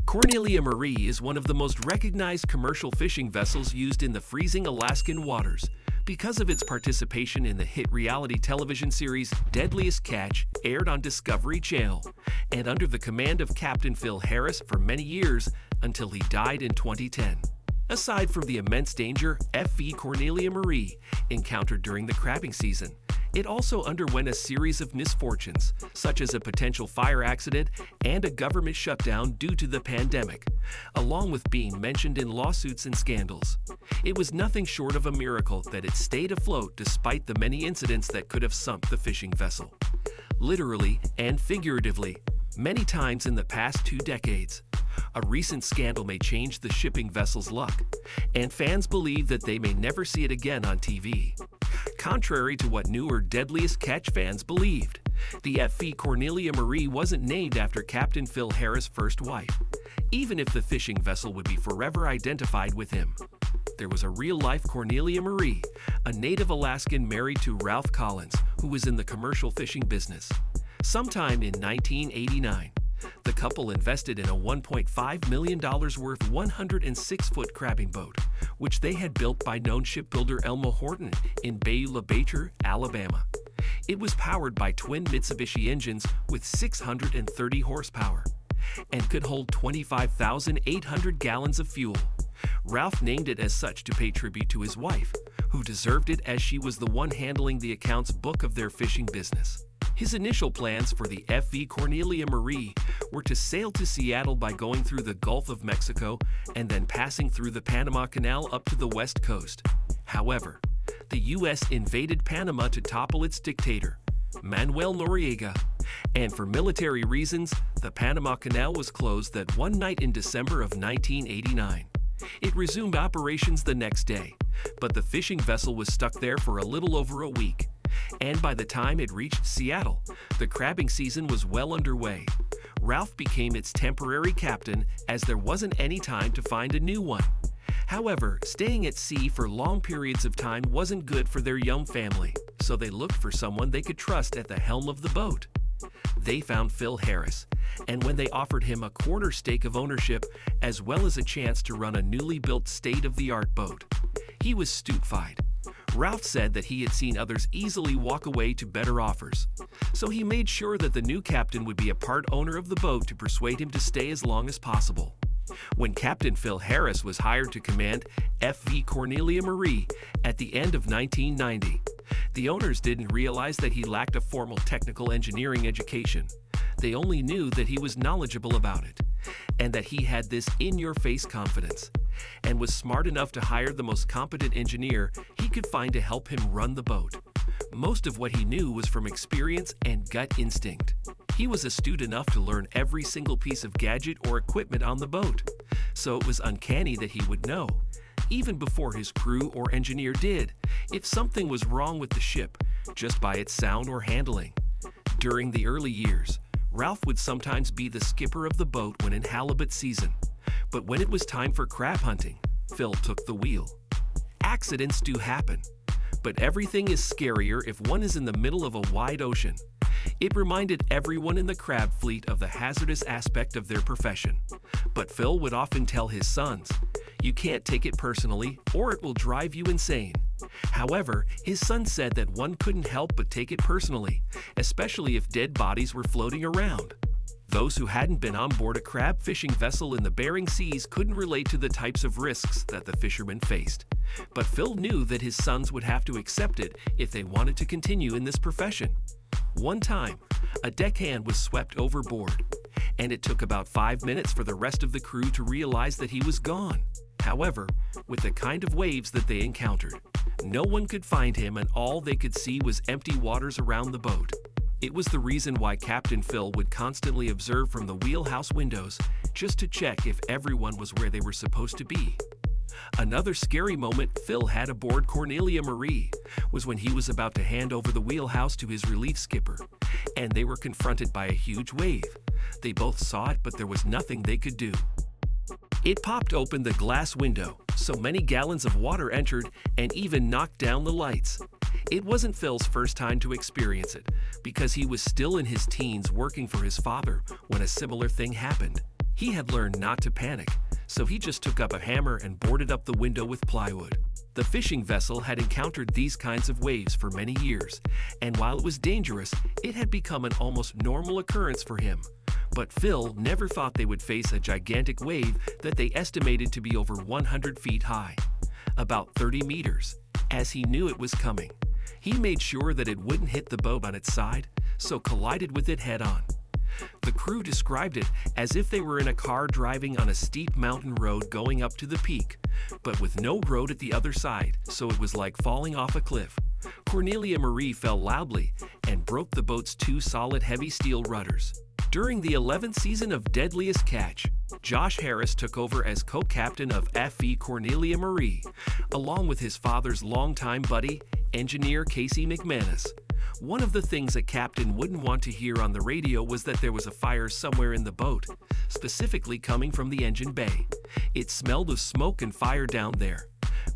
Cornelia Marie is one of the most recognized commercial fishing vessels used in the freezing Alaskan waters because of its participation in the hit reality television series Deadliest Catch, aired on Discovery Channel, and under the command of Captain Phil Harris for many years until he died in 2010. Aside from the immense danger FV Cornelia Marie encountered during the crabbing season, it also underwent a series of misfortunes, such as a potential fire accident and a government shutdown due to the pandemic, along with being mentioned in lawsuits and scandals. It was nothing short of a miracle that it stayed afloat despite the many incidents that could have sunk the fishing vessel. Literally and figuratively, many times in the past 2 decades. A recent scandal may change the shipping vessel's luck, and fans believe that they may never see it again on TV. Contrary to what newer Deadliest Catch fans believed, the FV Cornelia Marie wasn't named after Captain Phil Harris' first wife, even if the fishing vessel would be forever identified with him. There was a real-life Cornelia Marie, a native Alaskan married to Ralph Collins, who was in the commercial fishing business. Sometime in 1989, the couple invested in a $1.5 million worth 106-foot crabbing boat, which they had built by known shipbuilder Elmo Horton in Bayou Beacher, Alabama. It was powered by twin Mitsubishi engines with 630 horsepower and could hold 25,800 gallons of fuel. Ralph named it as such to pay tribute to his wife, who deserved it as she was the one handling the accounts book of their fishing business. His initial plans for the FV Cornelia Marie were to sail to Seattle by going through the Gulf of Mexico and then passing through the Panama Canal up to the west coast. However, the U.S. invaded Panama to topple its dictator, Manuel Noriega, and for military reasons, the Panama Canal was closed that one night in December of 1989. It resumed operations the next day, but the fishing vessel was stuck there for a little over a week. And by the time it reached Seattle, the crabbing season was well underway. Ralph became its temporary captain as there wasn't any time to find a new one. However, staying at sea for long periods of time wasn't good for their young family, so they looked for someone they could trust at the helm of the boat. They found Phil Harris, and when they offered him a quarter stake of ownership as well as a chance to run a newly built state-of-the-art boat, he was stupefied. Ralph said that he had seen others easily walk away to better offers, so he made sure that the new captain would be a part owner of the boat to persuade him to stay as long as possible. When Captain Phil Harris was hired to command FV Cornelia Marie at the end of 1990, the owners didn't realize that he lacked a formal technical engineering education. They only knew that he was knowledgeable about it, and that he had this in-your-face confidence, and was smart enough to hire the most competent engineer he could find to help him run the boat. Most of what he knew was from experience and gut instinct. He was astute enough to learn every single piece of gadget or equipment on the boat, so it was uncanny that he would know, even before his crew or engineer did, if something was wrong with the ship, just by its sound or handling. During the early years, Ralph would sometimes be the skipper of the boat when in halibut season, but when it was time for crab hunting, Phil took the wheel. Accidents do happen, but everything is scarier if one is in the middle of a wide ocean. It reminded everyone in the crab fleet of the hazardous aspect of their profession. But Phil would often tell his sons, "You can't take it personally, or it will drive you insane." However, his son said that one couldn't help but take it personally, especially if dead bodies were floating around. Those who hadn't been on board a crab fishing vessel in the Bering Seas couldn't relate to the types of risks that the fishermen faced. But Phil knew that his sons would have to accept it if they wanted to continue in this profession. One time, a deckhand was swept overboard, and it took about 5 minutes for the rest of the crew to realize that he was gone. However, with the kind of waves that they encountered, no one could find him, and all they could see was empty waters around the boat. It was the reason why Captain Phil would constantly observe from the wheelhouse windows just to check if everyone was where they were supposed to be. Another scary moment Phil had aboard Cornelia Marie was when he was about to hand over the wheelhouse to his relief skipper, and they were confronted by a huge wave. They both saw it, but there was nothing they could do. It popped open the glass window, so many gallons of water entered and even knocked down the lights. It wasn't Phil's first time to experience it, because he was still in his teens working for his father when a similar thing happened. He had learned not to panic, so he just took up a hammer and boarded up the window with plywood. The fishing vessel had encountered these kinds of waves for many years, and while it was dangerous, it had become an almost normal occurrence for him. But Phil never thought they would face a gigantic wave that they estimated to be over 100 feet high, about 30 meters, as he knew it was coming. He made sure that it wouldn't hit the boat on its side, so collided with it head-on. The crew described it as if they were in a car driving on a steep mountain road going up to the peak, but with no road at the other side, so it was like falling off a cliff. Cornelia Marie fell loudly and broke the boat's two solid heavy steel rudders. During the 11th season of Deadliest Catch, Josh Harris took over as co-captain of FV Cornelia Marie, along with his father's longtime buddy, engineer Casey McManus. One of the things a captain wouldn't want to hear on the radio was that there was a fire somewhere in the boat, specifically coming from the engine bay. It smelled of smoke and fire down there.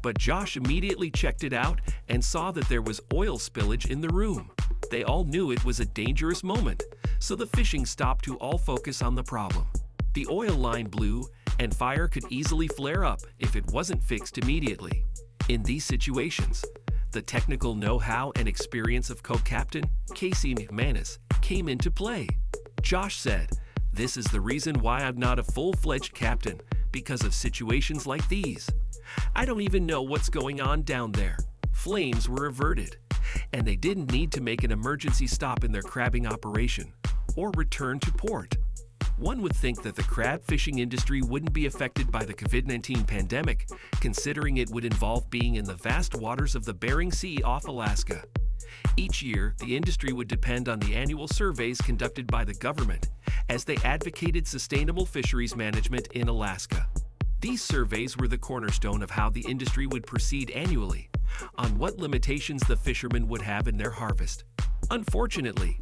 But Josh immediately checked it out and saw that there was oil spillage in the room. They all knew it was a dangerous moment, so the fishing stopped to all focus on the problem. The oil line blew, and fire could easily flare up if it wasn't fixed immediately. In these situations, the technical know-how and experience of co-captain Casey McManus came into play. Josh said, "This is the reason why I'm not a full-fledged captain, because of situations like these. I don't even know what's going on down there." Flames were averted, and they didn't need to make an emergency stop in their crabbing operation or return to port. One would think that the crab fishing industry wouldn't be affected by the COVID-19 pandemic, considering it would involve being in the vast waters of the Bering Sea off Alaska. Each year, the industry would depend on the annual surveys conducted by the government, as they advocated sustainable fisheries management in Alaska. These surveys were the cornerstone of how the industry would proceed annually, on what limitations the fishermen would have in their harvest. Unfortunately,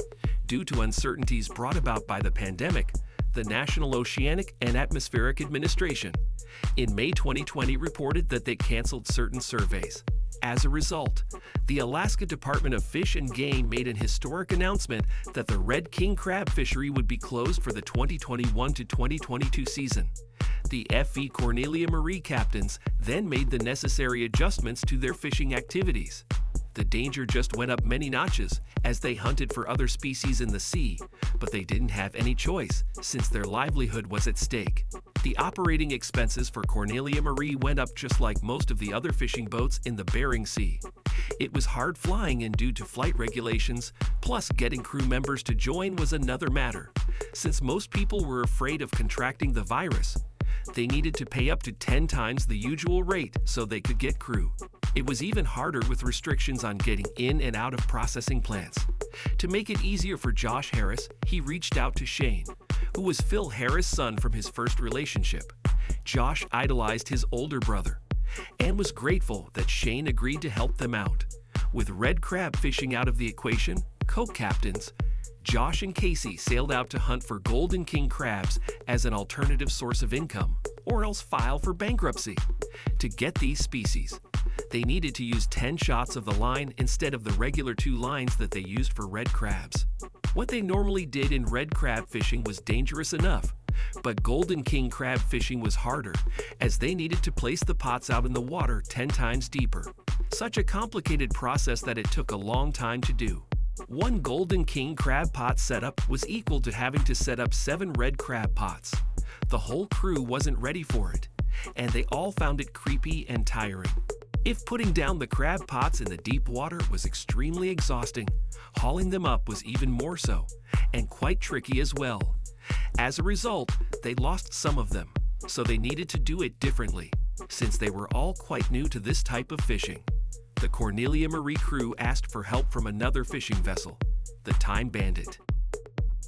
due to uncertainties brought about by the pandemic, the National Oceanic and Atmospheric Administration, in May 2020 reported that they canceled certain surveys. As a result, the Alaska Department of Fish and Game made an historic announcement that the red king crab fishery would be closed for the 2021 to 2022 season. The FV Cornelia Marie captains then made the necessary adjustments to their fishing activities. The danger just went up many notches as they hunted for other species in the sea, but they didn't have any choice since their livelihood was at stake. The operating expenses for Cornelia Marie went up just like most of the other fishing boats in the Bering Sea. It was hard flying, and due to flight regulations, plus getting crew members to join was another matter. Since most people were afraid of contracting the virus, they needed to pay up to 10 times the usual rate so they could get crew. It was even harder with restrictions on getting in and out of processing plants. To make it easier for Josh Harris, he reached out to Shane, who was Phil Harris' son from his first relationship. Josh idolized his older brother and was grateful that Shane agreed to help them out. With red crab fishing out of the equation, co-captains Josh and Casey sailed out to hunt for golden king crabs as an alternative source of income, or else file for bankruptcy. To get these species, they needed to use 10 shots of the line instead of the regular 2 lines that they used for red crabs. What they normally did in red crab fishing was dangerous enough, but golden king crab fishing was harder, as they needed to place the pots out in the water 10 times deeper. Such a complicated process that it took a long time to do. One golden king crab pot setup was equal to having to set up 7 red crab pots. The whole crew wasn't ready for it, and they all found it creepy and tiring. If putting down the crab pots in the deep water was extremely exhausting, hauling them up was even more so, and quite tricky as well. As a result, they lost some of them, so they needed to do it differently, since they were all quite new to this type of fishing. The Cornelia Marie crew asked for help from another fishing vessel, the Time Bandit.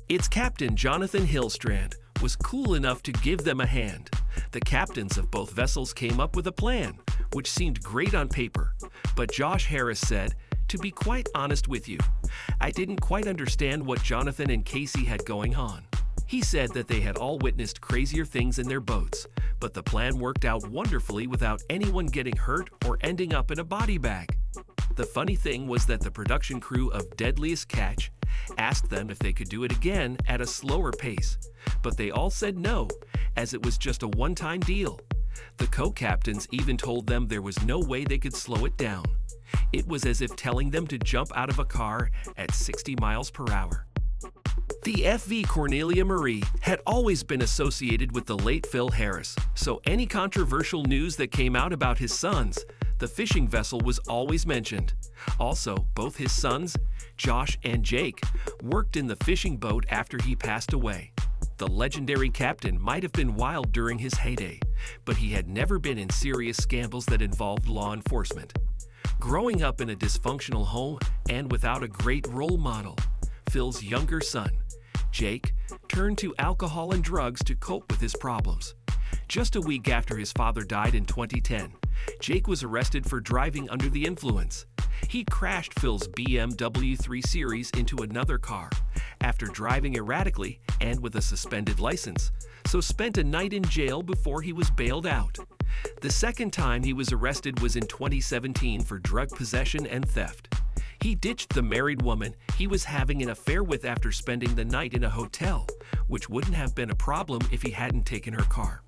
Its captain, Jonathan Hillstrand, was cool enough to give them a hand. The captains of both vessels came up with a plan, which seemed great on paper, but Josh Harris said, "To be quite honest with you, I didn't quite understand what Jonathan and Casey had going on." He said that they had all witnessed crazier things in their boats, but the plan worked out wonderfully without anyone getting hurt or ending up in a body bag. The funny thing was that the production crew of Deadliest Catch asked them if they could do it again at a slower pace, but they all said no, as it was just a one-time deal. The co-captains even told them there was no way they could slow it down. It was as if telling them to jump out of a car at 60 miles per hour. The FV Cornelia Marie had always been associated with the late Phil Harris, so any controversial news that came out about his sons, the fishing vessel was always mentioned. Also, both his sons, Josh and Jake, worked in the fishing boat after he passed away. The legendary captain might have been wild during his heyday, but he had never been in serious scandals that involved law enforcement. Growing up in a dysfunctional home and without a great role model, Phil's younger son, Jake, turned to alcohol and drugs to cope with his problems. Just a week after his father died in 2010, Jake was arrested for driving under the influence. He crashed Phil's BMW 3 Series into another car after driving erratically and with a suspended license, so spent a night in jail before he was bailed out. The second time he was arrested was in 2017 for drug possession and theft. He ditched the married woman he was having an affair with after spending the night in a hotel, which wouldn't have been a problem if he hadn't taken her car.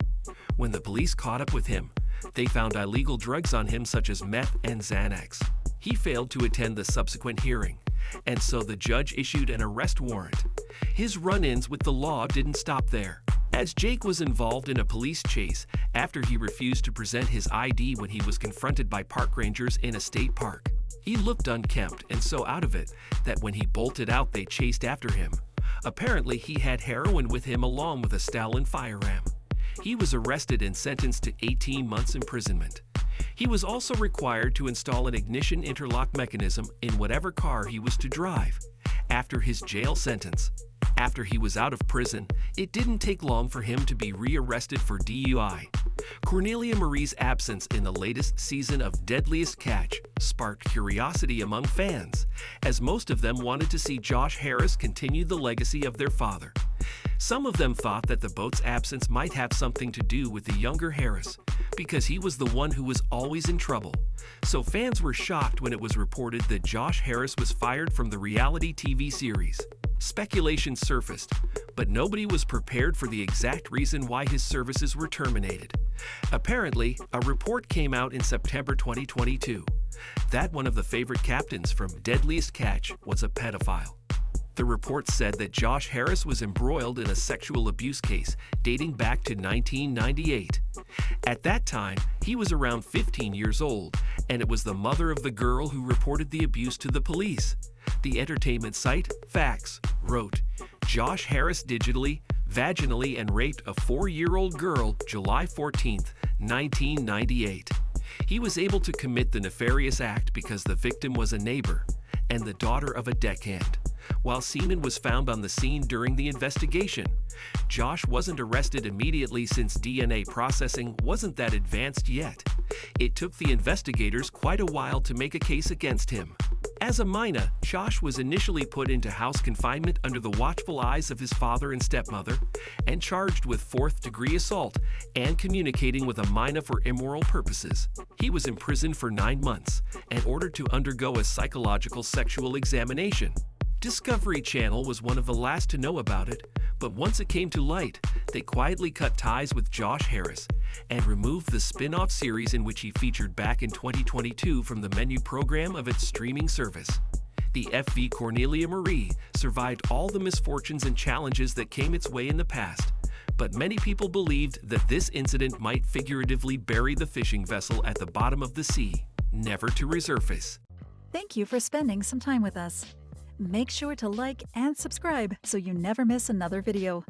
When the police caught up with him, they found illegal drugs on him such as meth and Xanax. He failed to attend the subsequent hearing, and so the judge issued an arrest warrant. His run-ins with the law didn't stop there, as Jake was involved in a police chase after he refused to present his ID when he was confronted by park rangers in a state park. He looked unkempt and so out of it that when he bolted out, they chased after him. Apparently, he had heroin with him along with a stolen firearm. He was arrested and sentenced to 18 months imprisonment. He was also required to install an ignition interlock mechanism in whatever car he was to drive. After his jail sentence, after he was out of prison, it didn't take long for him to be rearrested for DUI. Cornelia Marie's absence in the latest season of Deadliest Catch sparked curiosity among fans, as most of them wanted to see Josh Harris continue the legacy of their father. Some of them thought that the boat's absence might have something to do with the younger Harris, because he was the one who was always in trouble. So fans were shocked when it was reported that Josh Harris was fired from the reality TV series. Speculation surfaced, but nobody was prepared for the exact reason why his services were terminated. Apparently, a report came out in September 2022 that one of the favorite captains from Deadliest Catch was a pedophile. The report said that Josh Harris was embroiled in a sexual abuse case dating back to 1998. At that time, he was around 15 years old, and it was the mother of the girl who reported the abuse to the police. The entertainment site, Facts, wrote, Josh Harris digitally, vaginally, and raped a 4-year-old girl July 14, 1998. He was able to commit the nefarious act because the victim was a neighbor and the daughter of a deckhand. While semen was found on the scene during the investigation, Josh wasn't arrested immediately since DNA processing wasn't that advanced yet. It took the investigators quite a while to make a case against him. As a minor, Josh was initially put into house confinement under the watchful eyes of his father and stepmother and charged with 4th-degree assault and communicating with a minor for immoral purposes. He was imprisoned for 9 months and ordered to undergo a psychological sexual examination. Discovery Channel was one of the last to know about it, but once it came to light, they quietly cut ties with Josh Harris and removed the spin-off series in which he featured back in 2022 from the menu program of its streaming service. The FV Cornelia Marie survived all the misfortunes and challenges that came its way in the past, but many people believed that this incident might figuratively bury the fishing vessel at the bottom of the sea, never to resurface. Thank you for spending some time with us. Make sure to like and subscribe so you never miss another video.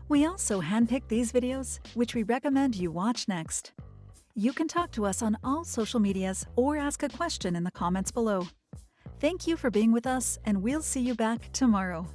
We also handpick these videos, which we recommend you watch next. You can talk to us on all social medias or ask a question in the comments below. Thank you for being with us, and we'll see you back tomorrow.